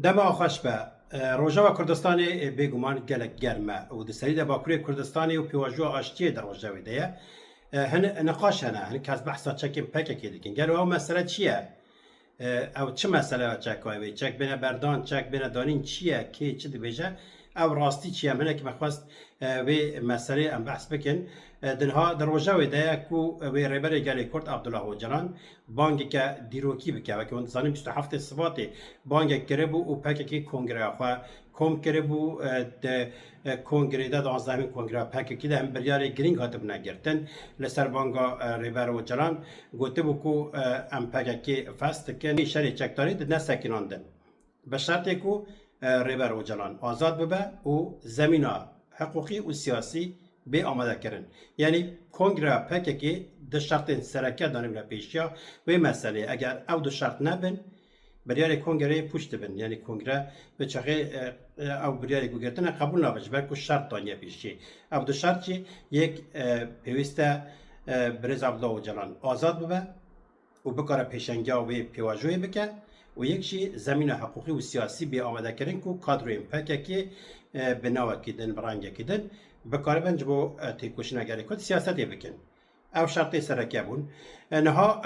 دما خوش به روژاوا کردستان بگومان گلک گرمه و دسری ده باکوری کردستانی و پیواجو آشتی در روژاوی ده هن نقاش هنه هن کس بحثا چکیم پکه که دیگن گلو او مسئله چیه؟ او چه مسئله چک وی چک بین بردان چک بین دانین چیه که چه دی بیجه او راستی چیه منه که مخواست وی مسئله ام بحث بکن دنها در روژاوی ده کو وی ریبر گلی کرد عبدالله اوجلان بانگی که دیروکی بکه و که اون زنیم 27 سواتی بانگی کربو و پکه که کنگره خواه کم کربو ده کنگره ده 12 کنگره پکه که ده هم بریار گرینگ هاته بنا گرتن لسر بانگا ریبر اوجلان گوته بو کو ام پکه که فست که شری چکتاری ده نسکناندن به شرطی که ریبر اوجلان آزاد ببه و زمینه حقوقی و سیاسی به آماده کردن یعنی کنگره پکه که ده شرط سرکه دانیم پیشیا و مسئله اگر او دو شرط نبن بریار کنگره پشت بن یعنی کنگره به چقه او بریار گرتن قبول نباشه بلکه شرط دانیه پیشی او دو شرط چی یک پیوسته برز عبدالله اوجلان آزاد ببه و بکاره پیشنگا و پیواجوی بکه و یکشی زمین حقوقی و سیاسی به آماده کردن که کادروی پکه که بناو کردن برانگه کردن بکاره بنج بو تیکوشن اگری کد سیاستی بکن او شرطی سرکه بون نها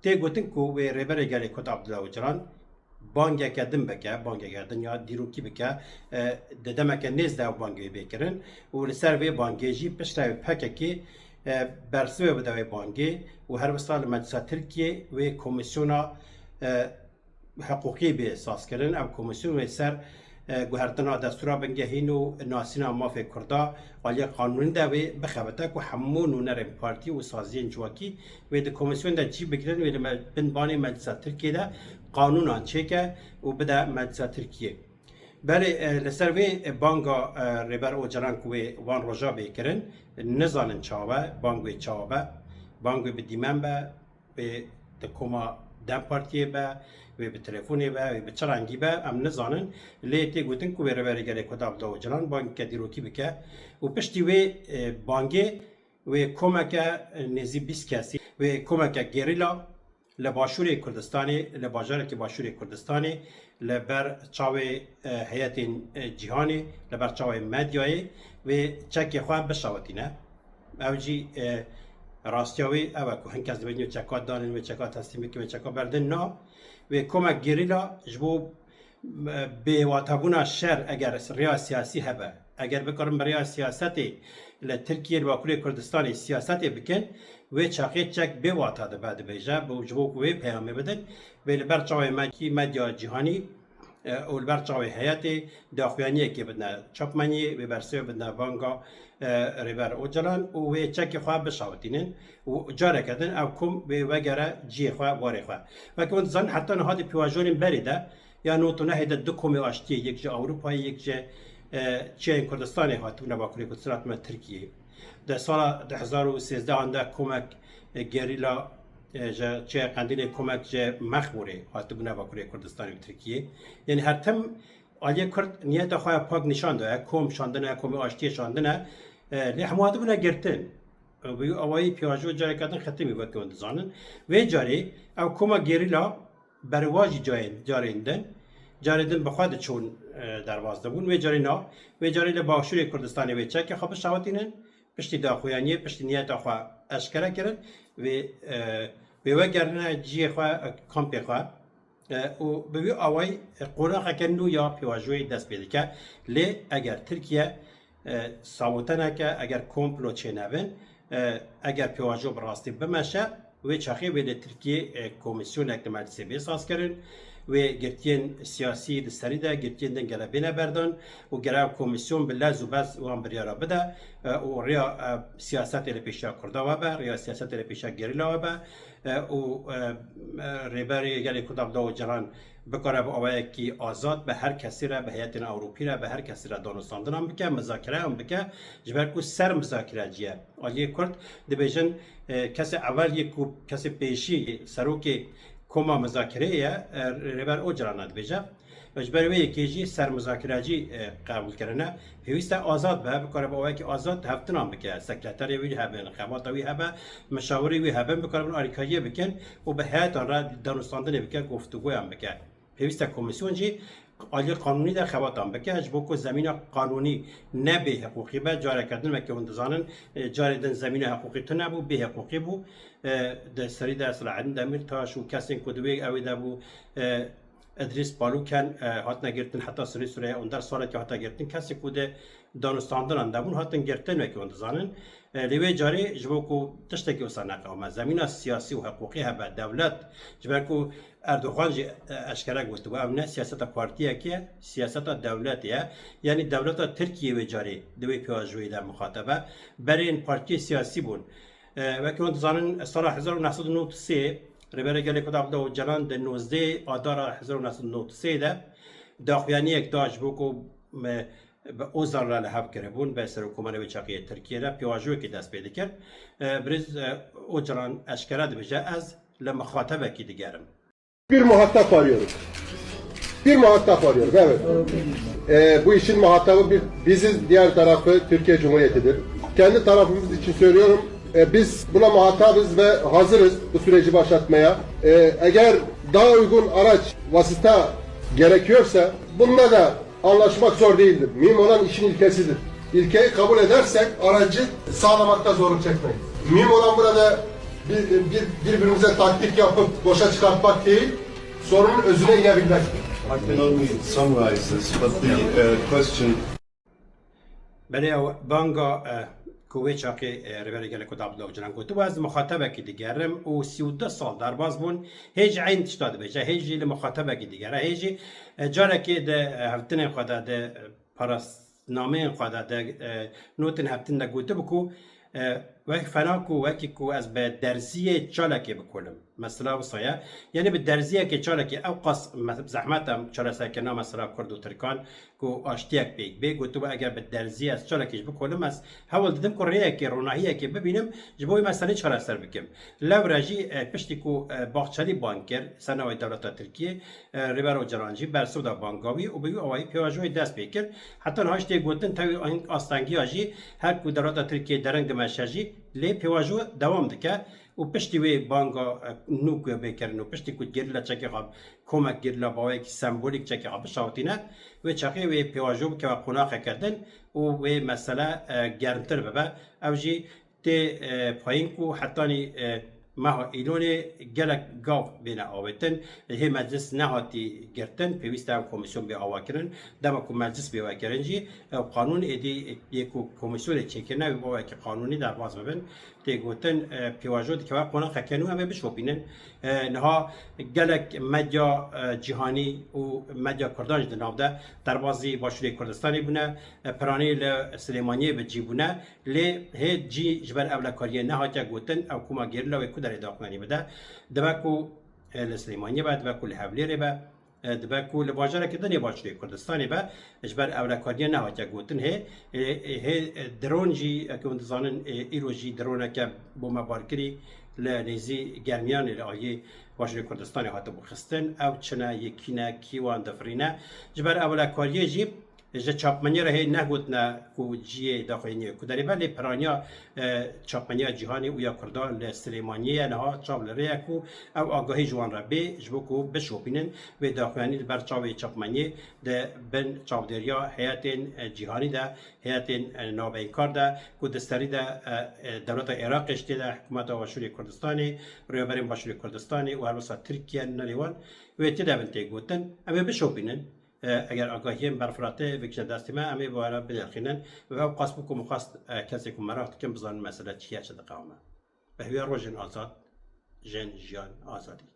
تی گوتن که و ریبر اگری کد عبدالله اوجلان بانگه کردن بکه بانگه کردن یا دیروکی بکه ددمه که نیز دو بانگه بکرن و لسر وی بانگه جی پشت پکه که برسوه بدوی بانگه و هر وسال مجلس ترکیه و کمیسیونا حقوقی به اساس کردن او کمیسیون و سر گوهرتنا دستورا بنگهین و ناسینا مافی کردا ولی قانون ده و بخوابته که همون و نرم پارتی و سازین جواکی و ده کمیسیون ده جی بگیرن و بنبانی مجلس ترکیه ده قانون آنچه که و بده مجلس ترکیه بله لسر وی بانگا ریبر اوجلان که وان روژا بیکرن نزانن چاوه بانگوی چاوه بانگوی به دیمن به کما دم پارتیه و به تلفنی و به چرانگی ام نزانن لیتی گوتن که ریبر گلی کد عبدالله اوجلان بانگ که دیروکی بکه و پشتی وی بانگی و کمک نزی 20 کسی و کمک گریلا لباشور کردستانی لباجار که باشور کردستانی لبر چاوی هیئت جهانی لبر چاوی مدیایی و چک خواه بشاوتینه اوجی راستیاوی اوه که هنکز دبینیو چکات دانن و چکات هستیم که و چکات بردن نا و کمک گریلا جبو به واتابونا شر اگر ریا سیاسی هبه اگر بکرم برای سیاستی لترکیه و کره کردستانی سیاستی بکن و چاقی چک به واتا ده بعد بیجا به جبو کوی پیامه بدن و لبرچاوی مدیا جهانی و لبرچاوی حیاتی داخویانیه که بدنا چاپمانی و برسوی بدنا وانگا ریبر اوجلان و چک خواه بشاوتینن و جاره کردن او کم و وگره جی خواه واره خواه و که زن حتی نهاد پیواجون بریده یا نوتو نهیده دو کمی آشتی یک جا اروپایی یک جا چین کردستانی هاتون نباکوری کردستان ما ترکیه در سال 2013 آنده کمک گریلا چه قندیل کمک چه مخبوره هاتون نباکوری کردستان و ترکیه یعنی هر تم آلیه کرد نیت خواه پاک نشان داره کم شاندنه کم آشتی شاندنه لیحمو هاتون نگرتن و اوایی پیاجو جاری کردن ختمی بود که اندازانن و جاری او کمک گریلا برواجی جاریندن جاریدن بخواد چون دروازده بون و جاری نا و جاری لباشور کردستانی و چه که خواب شاوتینن پشتی داخویانی پشتی نیت خواه اشکره کردن و وگرنه جی خواه کامپی خواه و بوی آوای قرآن کنو یا پیواجوی دست بیده که لی اگر ترکیه ساوتنه که اگر کمپلو چه نبین اگر پیواجو براستی بمشه و چاخی ویل ترکیه کمیسیون اکتمالی سی بی ساز کردن و گرتین سیاسی دستری ده گرتین دنگله بینه بردن و گراب کمیسیون بلا زوباز وان بریارا بده و ریا سیاست ال پیشا کرده و با ریا سیاست ال پیشا گریلا و با و ریبری گلی کد عبدالله اوجلان بکاره با اوای کی آزاد به هر کسی را به هیئت اروپی را به هر کسی را دانستاندن هم بکه مذاکره هم بکه جبر کو سر مذاکره جیه آلیه کرد دبیجن کسی اول یک کسی پیشی سروکی کما مذاکره ریبر اوجلان دبیجه مجبور وی کیجی سر مذاکره جی قبول کردنه پیوست آزاد به بکاره با که آزاد هفتنام بکه سکرتری وی هبه خدمات وی هبه مشاوری وی هبه بکاره بن آریکایی بکن و به هیئت آن را دانستاندن بکه گفتگو هم بکه پیوست کمیسیون جی آلی قانونی در خباتان بکه اجبو که زمین قانونی نه به حقوقی به جاره کردن و که اندازانن جاره دن زمین حقوقی تو نبو به حقوقی بو در سری در سلعن دمیر تاش و کسی کدوی اوی دبو ادریس بالوکن هات نگرتن حتی سوریه اون در ساله که هات گرتن کسی کده دانستاندن اندامون هاتن گرتن و که اندازانن لیوی جاری جبو کو تشتکی وسانه قوم زمین سیاسی و حقوقی هبه دولت جبر کو اردوغان جی اشکره گفت و امن سیاست پارتیه که سیاست دولتیه یعنی دولت ترکیه و جاری دوی پیاجوی در مخاطبه برای این پارتی سیاسی بون و که اندازانن سال 1993 ربره گلی کد عبد و جلان د 19 آذر 1993 ده داخویانی یک داش بو کو به اوزار را لحب کربون به سر حکومت وچاقی ترکیه را پیواجوی که دست پیدا کرد برز او جلان اشکره بجه از لمخاطبه کی دیگرم bir muhatap arıyoruz. Bir muhatap arıyoruz, evet. Bu işin muhatabı biziz, diğer tarafı Türkiye Cumhuriyeti'dir. Kendi tarafımız için söylüyorum, biz buna muhatabız ve hazırız bu süreci başlatmaya. Eğer daha uygun araç, vasıta gerekiyorsa bununla da anlaşmak zor değildir. Mühim olan işin ilkesidir. İlkeyi kabul edersek aracı sağlamakta zorluk çekmeyiz. Mühim olan burada birbirimize taktik yapıp boşa çıkartmak değil, sorunun özüne inebilmektir. I can only summarize this, but the question... بله بانگا کوه چاقی ربری گله کد عبدالله جنان گفت و از مخاطبه کی دیگرم و 32 سال در باز بون هیچ عین تشتاد بشه هیچ مخاطبه کی دیگره هیچ جاره که ده هفتن خدا ده پاراس نامه خدا ده نوتن هفتن ده گفت بکو و فناکو وکی کو از به درزیه چالکی بکنم مثلا وصایا یعنی به درزیه که چالکی او قص زحمتم چاله سکنه مثلا کرد و ترکان کو آشتیک بیگ گفتم اگر به درزیه از چالکیش بکنم از حاول دیدم کره که روناهیه که ببینم جبوی مثلا چاله سر بکم لورجی پشتی کو باغچلی بانکر سنوی دولت ترکیه ریبرو جرانجی برسودا بانگاوی و بیو اوای پیاجوی دست بکر حتی هاشتی گفتن تا آستانگی آجی هر کو دولت ترکیه درنگ دمشجی لی پیواجو دوام دکه و پشتی وی بانگا نوک بکرن و پشتی کود گرلا چکی قاب کمک گرلا باوی که سمبولیک چکی قاب شاوتینه و چکی وی پیواجو که قناقه کردن و وی مسئله گرمتر ببه او جی تی پایین کو حتانی ما ایلونه گلک گاف بین آویتن هی مجلس نهاتی گرتن پیوسته هم کمیسیون به آوا کرن دما کو مجلس به آوا کرن جی قانون ایدی یکو کمیسیون چکرنه و باوی که قانونی در باز ببین تی گوتن پیواجود که وقت قناقه کنو همه بشوپینن نها گلک مدیا جهانی و مدیا کردانج دنابده در بازی باشوری کردستانی بونه پرانی سلیمانی به جی بونه لی هی جی جبر اولکاریه نهاتی گوتن او کما گیرلا و کدر داخلانی بده دبکو لسلیمانی بعد دبکو لحولی به دبکو لباجره که دنیا باشوری کردستانی به جبر اولکاریه نهاتی گوتن هی درون جی که اندازانن ایرو جی درونه که بوم بارکری لنزی گرمیان لآیه باشوری کردستانی هاتو بخستن او چنه یکینه کیوان دفرینه جبر اولکاریه جی جه چاپمنی را هی نگوتنه کو جیه داخلی کدری ولی پرانیا چاپمنی جهانی و یا کردان لسلیمانیه نها چاپ لریه کو او آگاهی جوان را به جبو کو بشوپینن و داخلی بر چاوی چاپمنی ده بن چاودریا حیات جهانی ده حیات نابین کار ده کو دستری ده دولت عراق اشتی ده حکومت باشوری کردستانی رویبرین باشوری کردستانی و هر وسط ترکیه نلیوان و تیده بنتی گوتن اما بشوپینن اگر آگاهی برفراته بکشه دستی ما امی بالا بدرخینن و او قصب کو مخواست کسی کو مرافت کم بزن مسئله چیه چه دقیقه به هوی روژن آزاد جن جان آزادی